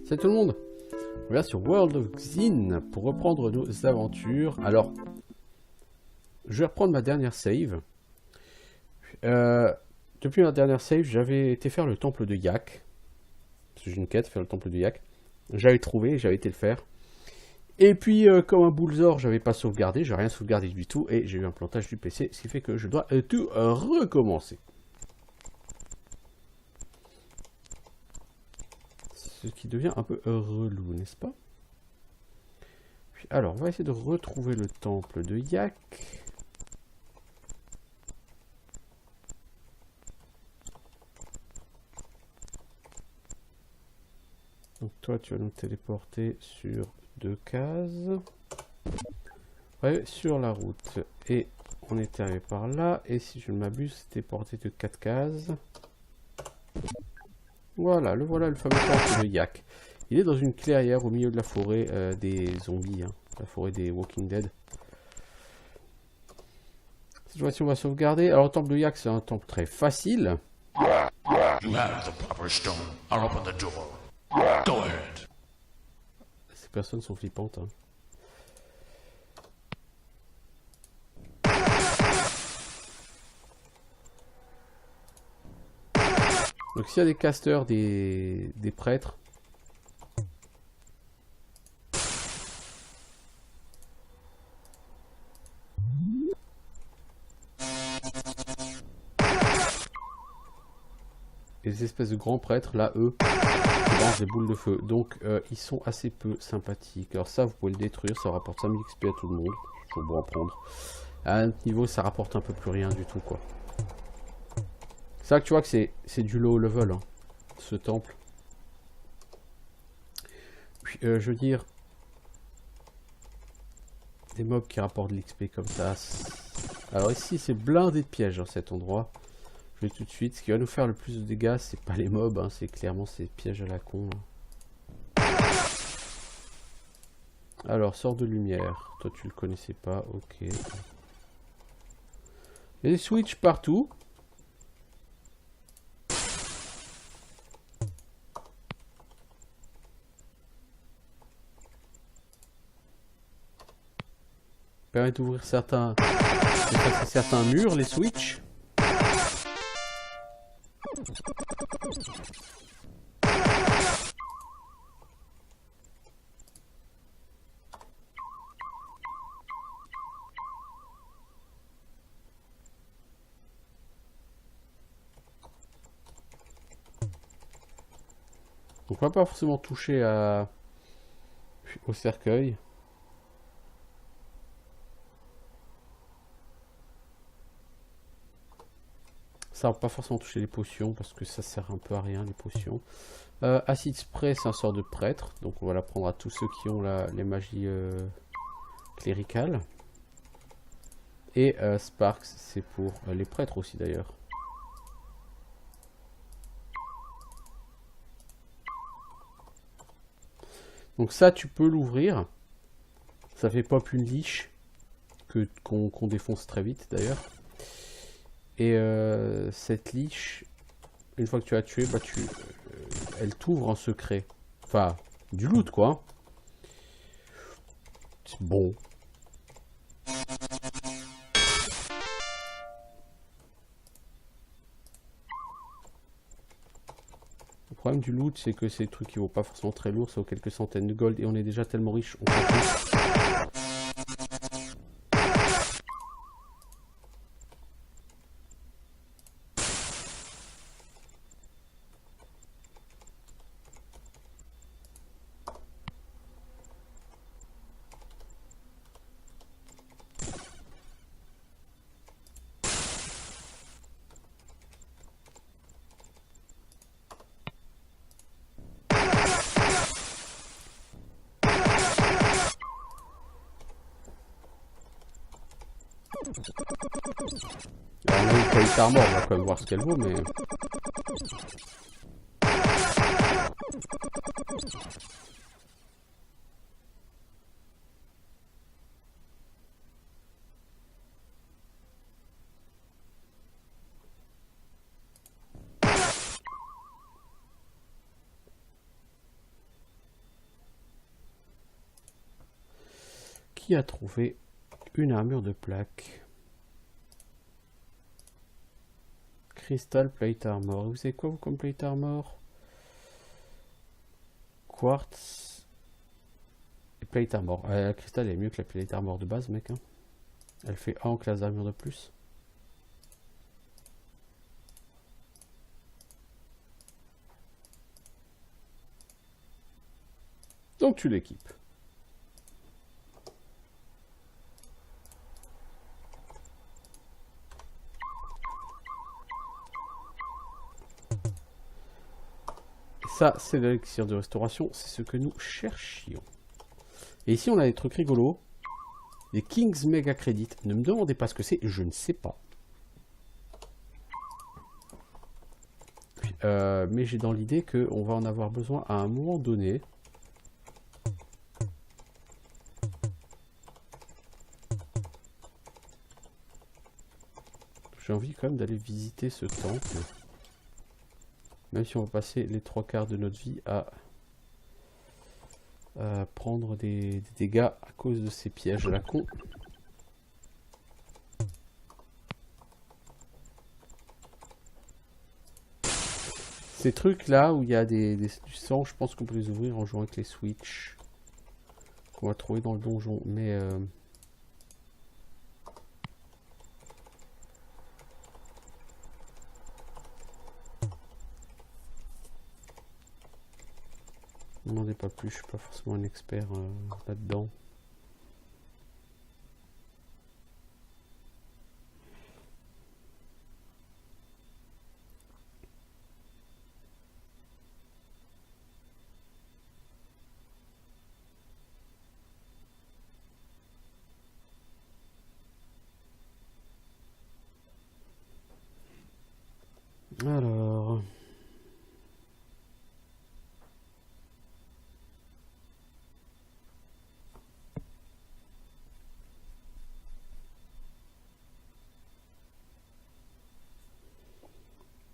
Salut tout le monde, on revient sur World of Xin pour reprendre nos aventures. Alors, je vais reprendre ma dernière save. Depuis ma dernière save, j'avais été faire le temple de Yak. Parce que j'ai une quête, faire le temple de Yak. J'avais trouvé, j'avais été le faire. Et puis, comme un boulezor, j'avais pas sauvegardé, j'ai rien sauvegardé du tout. Et j'ai eu un plantage du PC, ce qui fait que je dois tout recommencer. Ce qui devient un peu relou, n'est-ce pas? Alors, on va essayer de retrouver le temple de Yak. Donc toi, tu vas nous téléporter sur 2 cases. Ouais, sur la route. Et on est arrivé par là. Et si je ne m'abuse, c'était porté de 4 cases. Voilà le fameux temple de Yak. Il est dans une clairière au milieu de la forêt des zombies, hein, la forêt des Walking Dead. Cette fois-ci, on va sauvegarder. Alors, le temple de Yak, c'est un temple très facile. You have the proper stone. I'll open the door. Go ahead. Ces personnes sont flippantes. Hein. Donc, s'il y a des casteurs, des prêtres. Et les espèces de grands prêtres, là, eux, ils lancent des boules de feu. Donc, ils sont assez peu sympathiques. Alors ça, vous pouvez le détruire, ça rapporte 5000 XP à tout le monde. Il faut bon apprendre. À un niveau, ça rapporte un peu plus rien du tout, quoi. C'est là que tu vois que c'est du low level, hein, ce temple. Puis, je veux dire, des mobs qui rapportent de l'XP comme ça. Alors ici, c'est blindé de pièges, hein, cet endroit. Je vais tout de suite. Ce qui va nous faire le plus de dégâts, c'est pas les mobs, hein, c'est clairement ces pièges à la con. Hein. Alors, sort de lumière. Toi, tu le connaissais pas, ok. Il y a des switches partout. Permet d'ouvrir certains murs, les switches. Donc on va pas forcément toucher au cercueil. Ça va pas forcément toucher les potions parce que ça sert un peu à rien les potions. Acid spray, c'est un sort de prêtre, donc on va l'apprendre à tous ceux qui ont les magies cléricales. Et Sparks, c'est pour les prêtres aussi d'ailleurs. Donc ça, tu peux l'ouvrir. Ça fait pop une liche qu'on défonce très vite d'ailleurs. Et cette liche, une fois que tu l'as tuée, bah elle t'ouvre en secret. Enfin, du loot quoi. C'est bon. Le problème du loot, c'est que c'est des trucs qui vaut pas forcément très lourd, ça vaut quelques centaines de gold et on est déjà tellement riche, on s'en fout. Alors, on a une qualité armor, on va quand même voir ce qu'elle vaut, mais... Qui a trouvé une armure de plaque? Crystal Plate Armor. Vous savez quoi vous comme Plate Armor? Quartz et Plate Armor. La Crystal est mieux que la Plate Armor de base, mec. Hein. Elle fait 1 en classe d'armure de plus. Donc tu l'équipes. Ça, c'est l'élixir de restauration, c'est ce que nous cherchions. Et ici, on a des trucs rigolos. Les King's Mega Credit. Ne me demandez pas ce que c'est, je ne sais pas. Mais j'ai dans l'idée qu'on va en avoir besoin à un moment donné. J'ai envie quand même d'aller visiter ce temple. Même si on va passer les 3/4 de notre vie à prendre des dégâts à cause de ces pièges à la con. Ces trucs là où il y a du sang, je pense qu'on peut les ouvrir en jouant avec les switches qu'on va trouver dans le donjon. Mais ne demandez pas plus, je suis pas forcément un expert là-dedans. Alors...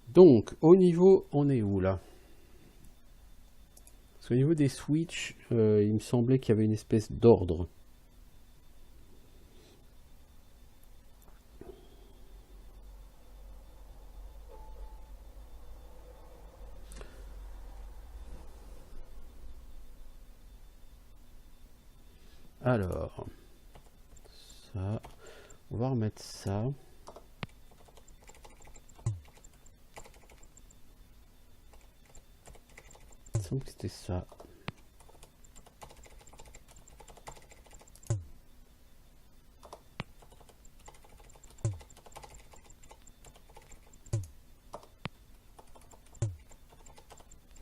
Donc, au niveau, on est où là? Parce qu'au niveau des switches, il me semblait qu'il y avait une espèce d'ordre. Alors, ça, on va remettre ça. Il me semble que c'était ça.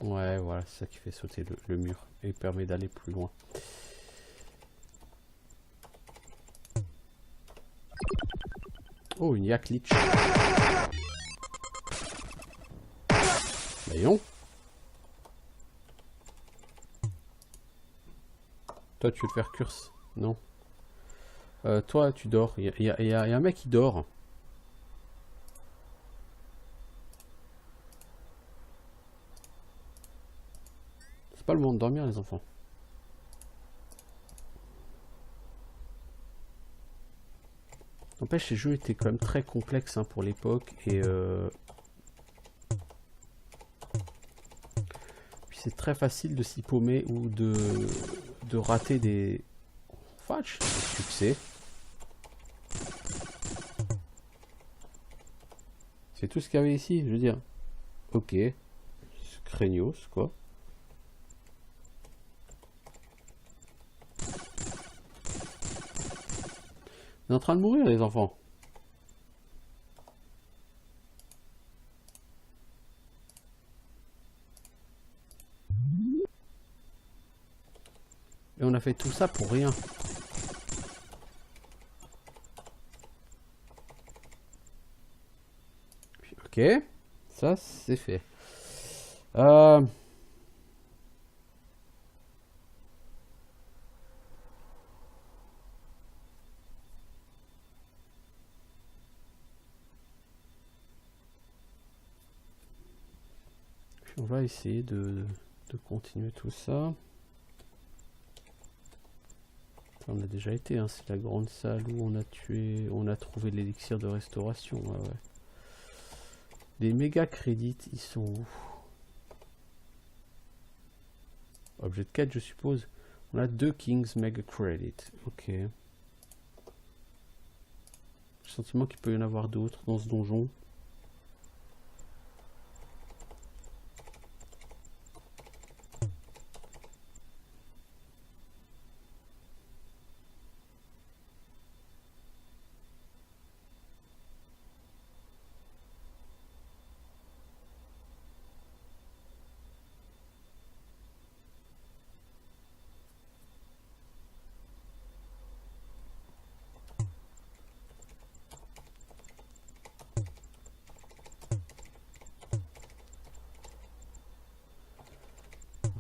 Ouais, voilà, c'est ça qui fait sauter le mur et permet d'aller plus loin. Oh, une yak lich. Voyons. Toi, tu veux te faire curse? Non. Toi, tu dors. Il y a un mec qui dort. C'est pas le moment de dormir, les enfants. N'empêche, ces jeux étaient quand même très complexes hein, pour l'époque. Et puis c'est très facile de s'y paumer ou de rater des succès. C'est tout ce qu'il y avait ici, je veux dire. Ok. C'est craignos, quoi. On est en train de mourir, les enfants. Et on a fait tout ça pour rien. Ok. Ça, c'est fait. On va essayer de continuer tout ça. On a déjà été, hein, c'est la grande salle où on a trouvé l'élixir de restauration. Ouais, ouais. Les méga crédits, ils sont où? Objet de quête, je suppose. On a 2 Kings Mega Credit. Ok. J'ai le sentiment qu'il peut y en avoir d'autres dans ce donjon.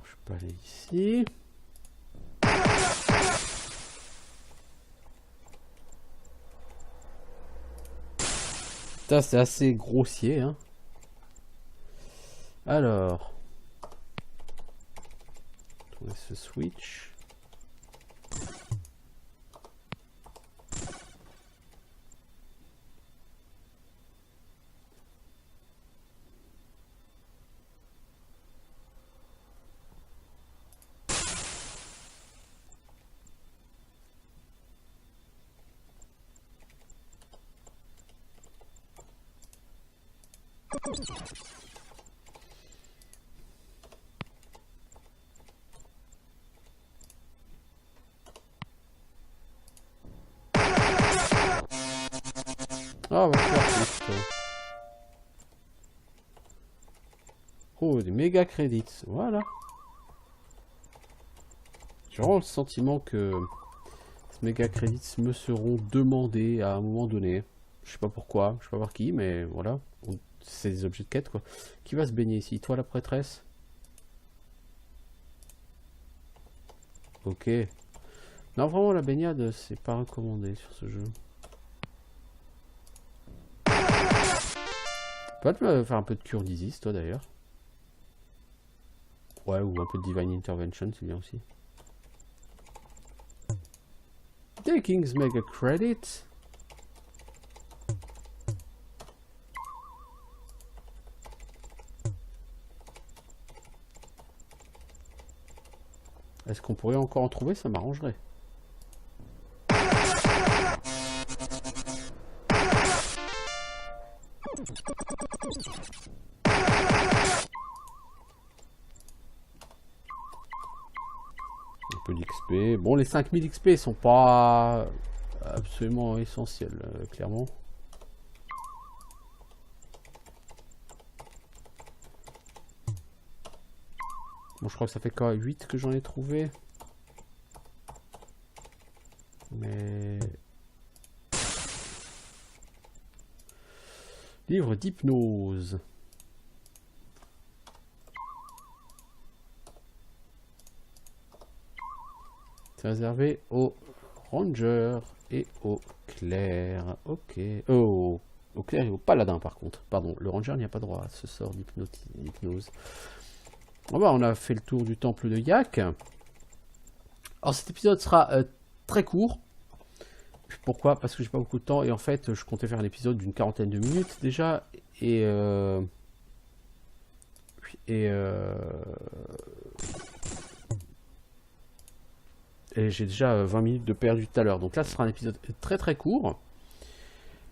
Je peux aller ici. Ça c'est assez grossier, hein. Alors, trouver ce switch. Ah, on va faire plus. Oh, des méga crédits. Voilà. J'ai vraiment le sentiment que ces méga crédits me seront demandés à un moment donné. Je sais pas pourquoi, je sais pas par qui, mais voilà. C'est des objets de quête, quoi. Qui va se baigner ici? Toi, la prêtresse? Ok. Non, vraiment, la baignade, c'est pas recommandé sur ce jeu. Peut-être faire un peu de cure d'Isis, toi, d'ailleurs. Ouais, ou un peu de Divine Intervention, c'est bien aussi. Des Kings Mega Credit. Est-ce qu'on pourrait encore en trouver? Ça m'arrangerait. Un peu d'XP. Bon, les 5000 XP sont pas absolument essentiels, clairement. Bon, je crois que ça fait quoi, 8 que j'en ai trouvé. Mais... Livre d'hypnose. C'est réservé aux rangers et aux clercs. Ok. Oh, aux clercs et aux paladins par contre. Pardon, le ranger n'y a pas droit à ce sort d'hypnose. Bon bah, on a fait le tour du temple de Yak. Alors cet épisode sera très court. Pourquoi? Parce que j'ai pas beaucoup de temps et en fait je comptais faire un épisode d'une 40aine de minutes déjà et j'ai déjà 20 minutes de perdu tout à l'heure. Donc là ce sera un épisode très très court.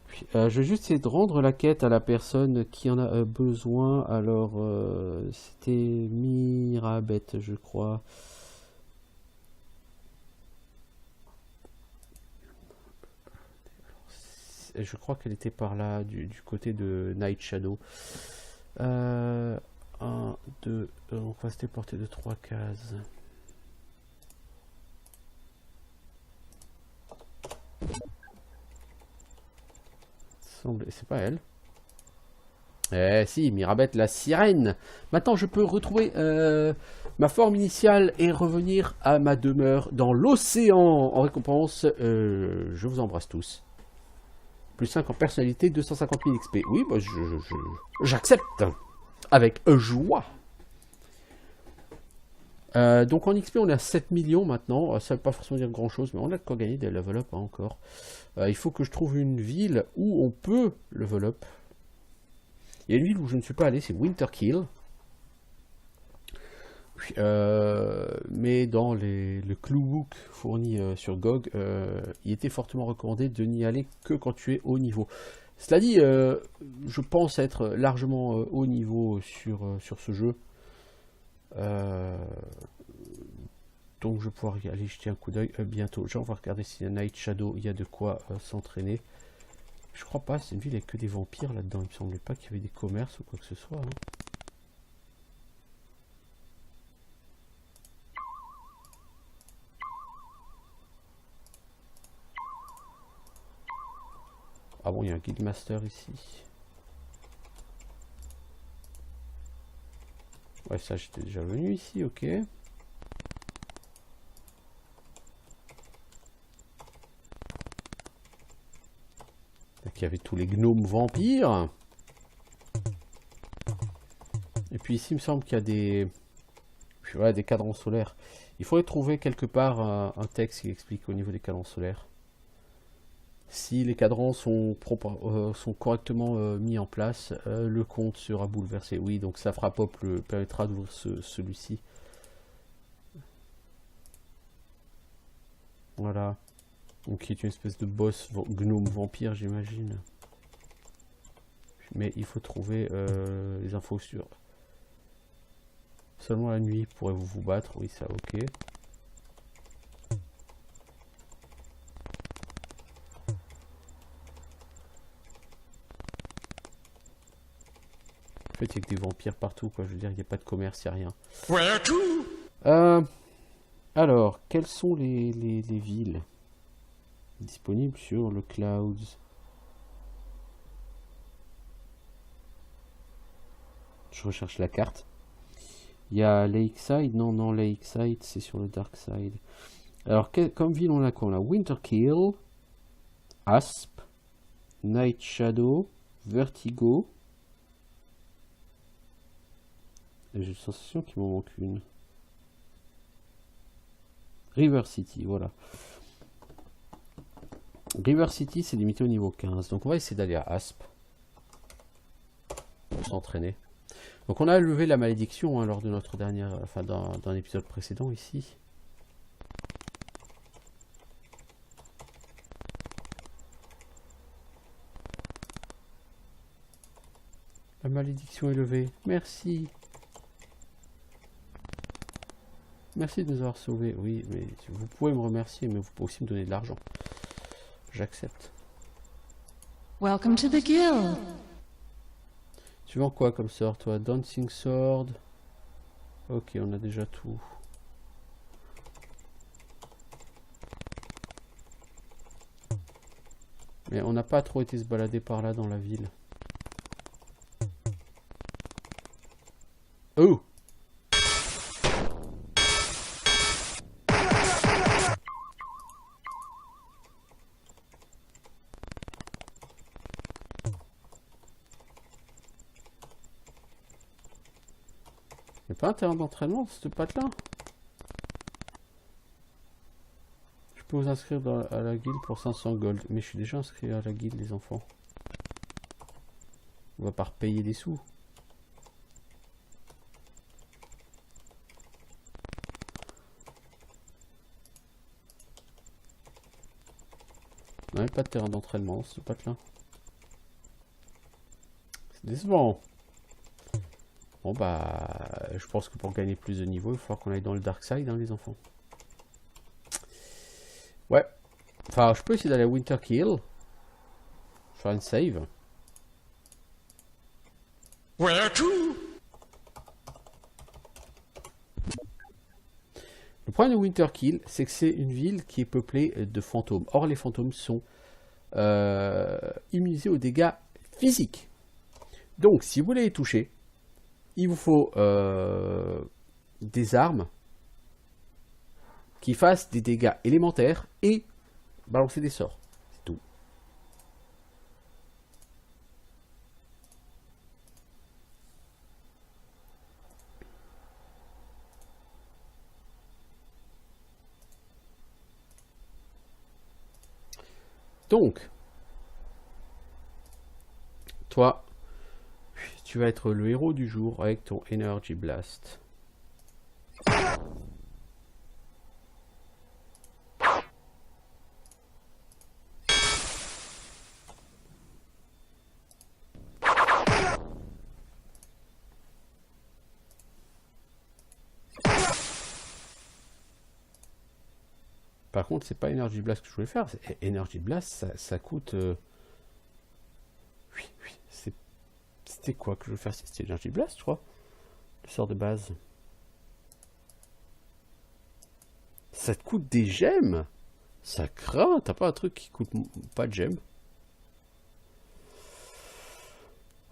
Puis, je vais juste essayer de rendre la quête à la personne qui en a besoin. Alors c'était Mirabet, je crois. Je crois qu'elle était par là, du côté de Night Shadow. 1, 2, on va se déporter de 3 cases. C'est pas elle. Eh si, Mirabet la sirène. Maintenant je peux retrouver ma forme initiale et revenir à ma demeure dans l'océan. En récompense, je vous embrasse tous. Plus 5 en personnalité, 250 000 XP. Oui, bah, j'accepte. Avec joie. Donc en XP on est à 7 millions maintenant, ça ne veut pas forcément dire grand chose, mais on a de quoi gagner des level up hein, encore. Il faut que je trouve une ville où on peut level up. Il y a une ville où je ne suis pas allé, c'est Winterkill. Mais dans le cluebook fourni sur GOG, il était fortement recommandé de n'y aller que quand tu es haut niveau. Cela dit, je pense être largement haut niveau sur ce jeu. Donc je vais pouvoir y aller jeter un coup d'œil bientôt. Genre, on va regarder si Night Shadow, il y a de quoi s'entraîner. Je crois pas, c'est une ville avec que des vampires là-dedans. Il me semblait pas qu'il y avait des commerces ou quoi que ce soit. Hein. Ah bon, il y a un Guildmaster ici. Ouais, ça j'étais déjà venu ici, ok. Il y avait tous les gnomes vampires. Et puis ici, il me semble qu'il y a des... Voilà, des cadrans solaires. Il faudrait trouver quelque part un texte qui explique au niveau des cadrans solaires. Si les cadrans sont correctement mis en place, le compte sera bouleversé. Oui, donc ça fera pop permettra d'ouvrir celui-ci. Voilà. Donc qui est une espèce de boss gnome vampire, j'imagine. Mais il faut trouver les infos sur... Seulement la nuit pourrez-vous vous battre. Oui, ça, ok. En fait, il y a que des vampires partout, quoi. Je veux dire, il n'y a pas de commerce, il n'y a rien. Where to? Alors, quelles sont les villes disponibles sur le Clouds? Je recherche la carte. Il y a Lakeside. Non, Lakeside, c'est sur le Dark Side. Alors, comme ville, on a quoi? On a Winterkill, Asp, Night Shadow, Vertigo. Et j'ai la sensation qu'il m'en manque une. River City, voilà. River City, c'est limité au niveau 15. Donc, on va essayer d'aller à Asp. Pour s'entraîner. Donc, on a levé la malédiction hein, lors de notre dernière... Enfin, dans l'épisode précédent, ici. La malédiction est levée. Merci. Merci de nous avoir sauvés. Oui, mais vous pouvez me remercier, mais vous pouvez aussi me donner de l'argent. J'accepte. Welcome to the guild. Tu vends quoi comme sort, toi? Dancing Sword. Ok, on a déjà tout. Mais on n'a pas trop été se balader par là dans la ville. Oh! Il n'y a pas un terrain d'entraînement, cette patte-là? Je peux vous inscrire à la guilde pour 500 gold. Mais je suis déjà inscrit à la guilde, les enfants. On va pas repayer des sous. On n'a pas de terrain d'entraînement, cette patte-là. C'est décevant. Bon bah, je pense que pour gagner plus de niveau, il va falloir qu'on aille dans le Dark Side, hein, les enfants. Ouais. Enfin, je peux essayer d'aller à Winterkill. Faire une save. Where to? Le problème de Winterkill, c'est que c'est une ville qui est peuplée de fantômes. Or, les fantômes sont immunisés aux dégâts physiques. Donc, si vous voulez les toucher, il vous faut des armes qui fassent des dégâts élémentaires et balancer des sorts. C'est tout. Donc, toi, tu vas être le héros du jour avec ton Energy Blast. Par contre, c'est pas Energy Blast que je voulais faire. Energy Blast, ça coûte... Oui, c'était quoi que je voulais faire? C'était Energy Blast, je crois. Le sort de base. Ça te coûte des gemmes? Ça craint. T'as pas un truc qui coûte pas de gemmes?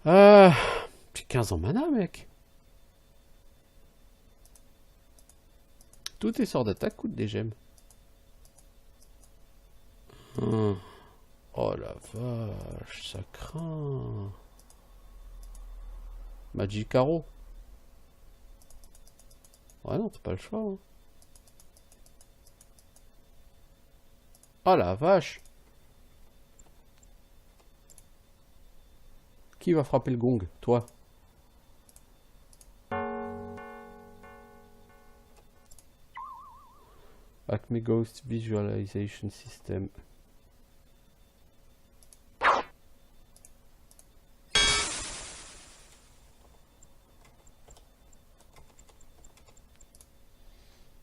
J'ai 15 en mana, mec. Tous tes sorts d'attaque coûtent des gemmes. Oh la vache, ça craint. Magicaro. Ouais, non, t'as pas le choix. Hein. Oh la vache. Qui va frapper le gong? Toi. Acme Ghost Visualization System.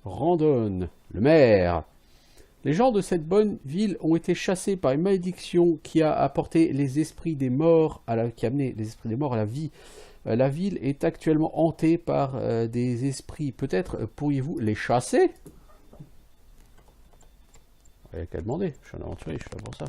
Randonne, le maire. Les gens de cette bonne ville ont été chassés par une malédiction qui a apporté les esprits des morts qui a amené les esprits des morts à la vie. La ville est actuellement hantée par des esprits. Peut-être pourriez-vous les chasser? Il n'y a qu'à demander. Je suis un aventurier, je suis là pour ça.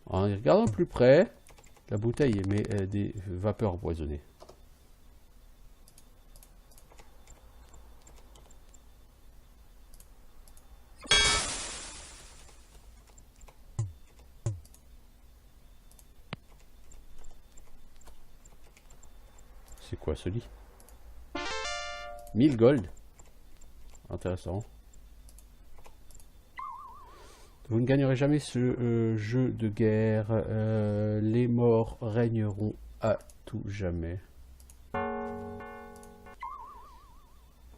En y regardant plus près, la bouteille émet des vapeurs empoisonnées. C'est quoi ce lit? 1000 gold. Intéressant. Vous ne gagnerez jamais ce jeu de guerre. Les morts régneront à tout jamais.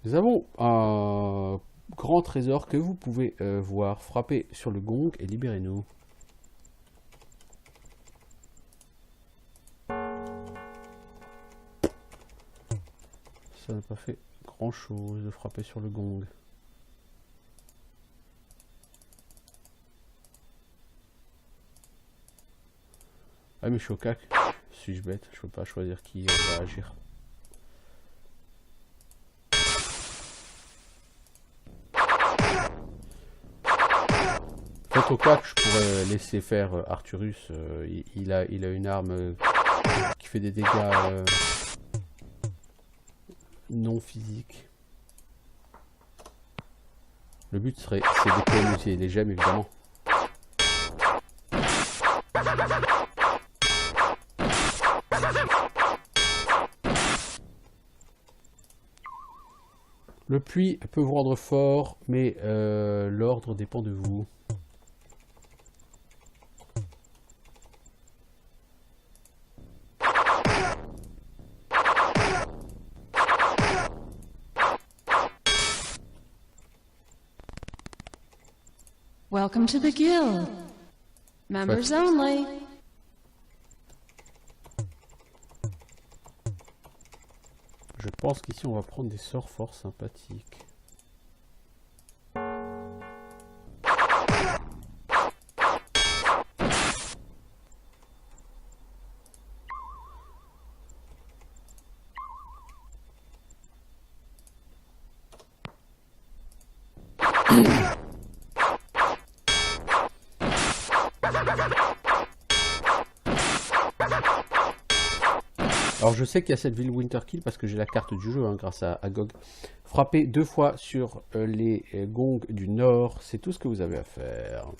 Nous avons un grand trésor que vous pouvez voir. Frappez sur le gong et libérez-nous. Ça n'a pas fait grand chose de frapper sur le gong. Ah mais je suis au cac. Suis-je bête? Je peux pas choisir qui va agir. Peut-être au cac, je pourrais laisser faire Arthurus. Il a une arme qui fait des dégâts non physiques. Le but c'est d'économiser les gemmes évidemment. Le puits peut vous rendre fort, mais l'ordre dépend de vous. Welcome to the guild. Members only. Je pense qu'ici on va prendre des sorts fort sympathiques. Alors je sais qu'il y a cette ville Winterkill parce que j'ai la carte du jeu hein, grâce à GOG. Frappez 2 fois sur les gongs du nord, c'est tout ce que vous avez à faire.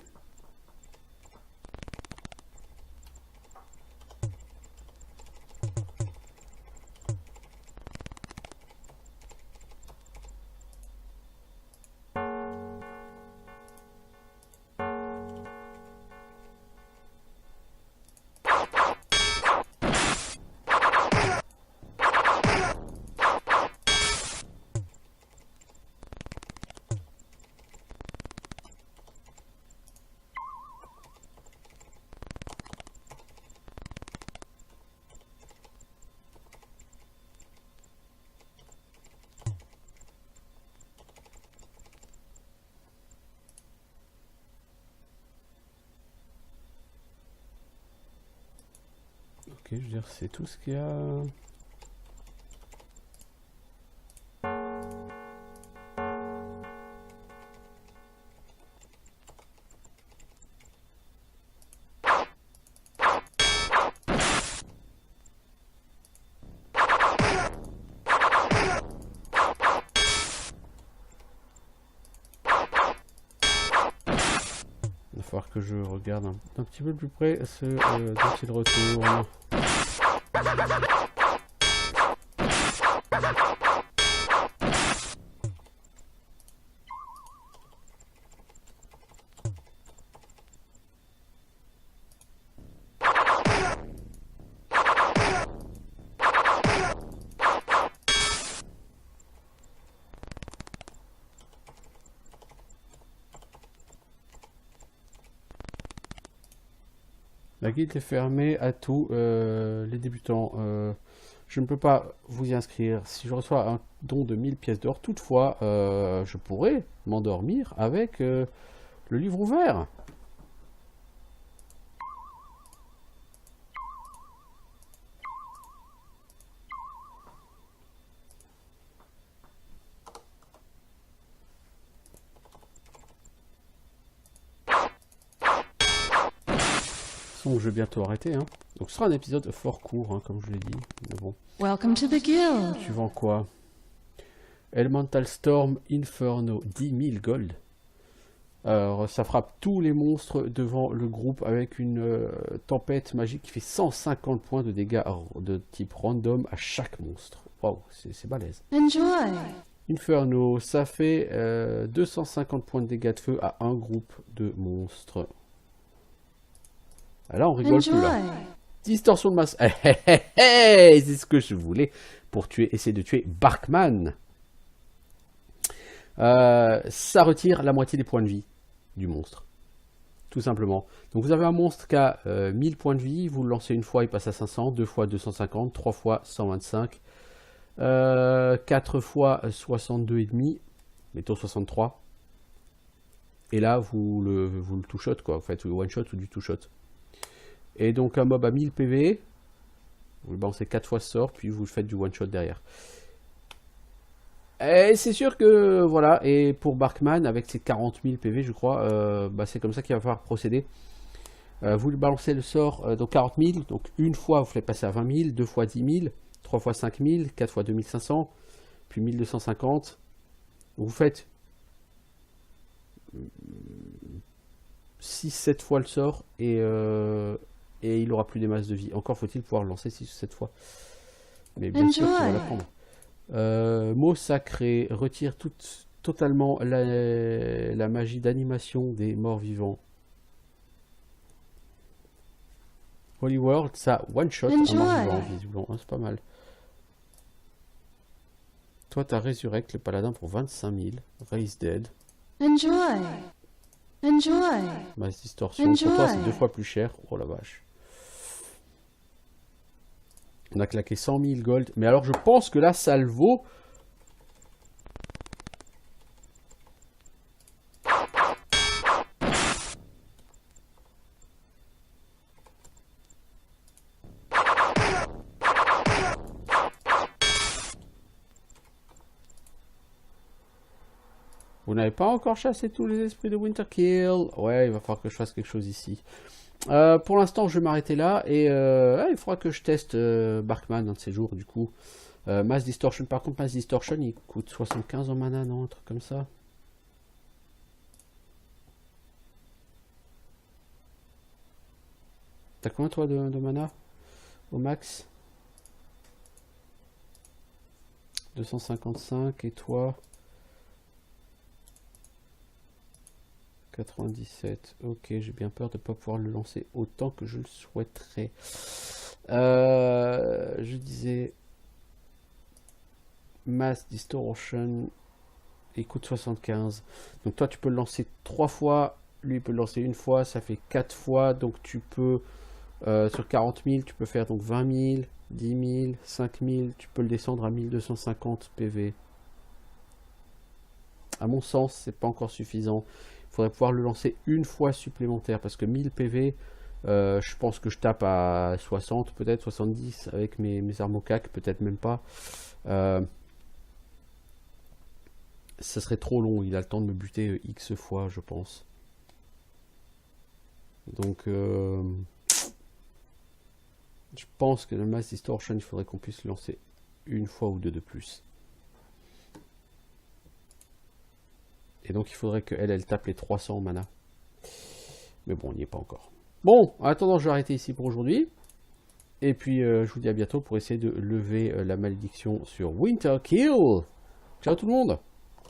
Ok, je veux dire, c'est tout ce qu'il y a. Il va falloir que je regarde un petit peu plus près ce dont il retourne. La guilde est fermée à tous les débutants. Je ne peux pas vous y inscrire. Si je reçois un don de 1000 pièces d'or, toutefois, je pourrais m'endormir avec le livre ouvert. Donc je vais bientôt arrêter. Hein. Donc ce sera un épisode fort court, hein, comme je l'ai dit. Mais bon. Welcome to the guild. Suivant quoi? Elemental Storm Inferno, 10 000 gold. Alors ça frappe tous les monstres devant le groupe avec une tempête magique qui fait 150 points de dégâts de type random à chaque monstre. Waouh, c'est balèze. Enjoy. Inferno, ça fait 250 points de dégâts de feu à un groupe de monstres. Ah, là, on rigole plus là. Distorsion de masse. C'est ce que je voulais pour essayer de tuer Barkman. Ça retire la moitié des points de vie du monstre. Tout simplement. Donc vous avez un monstre qui a 1000 points de vie. Vous le lancez une fois, il passe à 500. 2 fois 250. 3 fois 125. 4 fois 62,5. Mettons 63. Et là, vous le two-shot, quoi. Vous faites one-shot ou du two-shot. Et donc un mob à 1000 PV, vous le balancez 4 fois ce sort, puis vous faites du one shot derrière. Et c'est sûr que voilà, et pour Barkman, avec ses 40 000 PV, je crois, c'est comme ça qu'il va falloir procéder. Vous lui balancez le sort, donc 40 000, donc une fois vous faites passer à 20 000, 2 fois 10 000, 3 fois 5 000, 4 fois 2500, puis 1250. Vous faites 6-7 fois le sort, et il aura plus des masses de vie. Encore faut-il pouvoir le lancer 6 ou 7 fois. Mais bien sûr qu'il va l'apprendre. Mot sacré, retire totalement la magie d'animation des morts vivants. Holy World, ça one shot en mort vivant, visiblement. Hein, c'est pas mal. Toi, t'as Resurrect le paladin pour 25 000. Raise Dead. Enjoy. Enjoy. Masse distorsion. Pour toi, c'est 2 fois plus cher. Oh la vache. On a claqué 100 000 gold. Mais alors, je pense que là, ça le vaut. Vous n'avez pas encore chassé tous les esprits de Winterkill. Ouais, il va falloir que je fasse quelque chose ici. Pour l'instant, je vais m'arrêter là. Et il faudra que je teste Barkman un de ces jours, du coup. Mass Distortion, par contre, Mass Distortion, il coûte 75 en mana, non? Un truc comme ça. T'as combien, toi, de mana? Au max? 255, et toi? 97. Ok, j'ai bien peur de ne pas pouvoir le lancer autant que je le souhaiterais. Je disais... Mass Distortion, il coûte 75. Donc toi, tu peux le lancer 3 fois. Lui, il peut le lancer une fois. Ça fait 4 fois. Donc tu peux... sur 40 000, tu peux faire donc 20 000, 10 000, 5 000. Tu peux le descendre à 1250 PV. À mon sens, c'est pas encore suffisant. Il faudrait pouvoir le lancer une fois supplémentaire. Parce que 1000 PV, je pense que je tape à 60, peut-être 70 avec mes armes au cac. Peut-être même pas. Ça serait trop long. Il a le temps de me buter X fois, je pense. Donc... je pense que le Mass Distortion, il faudrait qu'on puisse le lancer une fois ou deux de plus. Et donc il faudrait qu'elle tape les 300 en mana. Mais bon, on n'y est pas encore. Bon, en attendant, je vais arrêter ici pour aujourd'hui. Et puis je vous dis à bientôt pour essayer de lever la malédiction sur Winter Kill. Ciao tout le monde!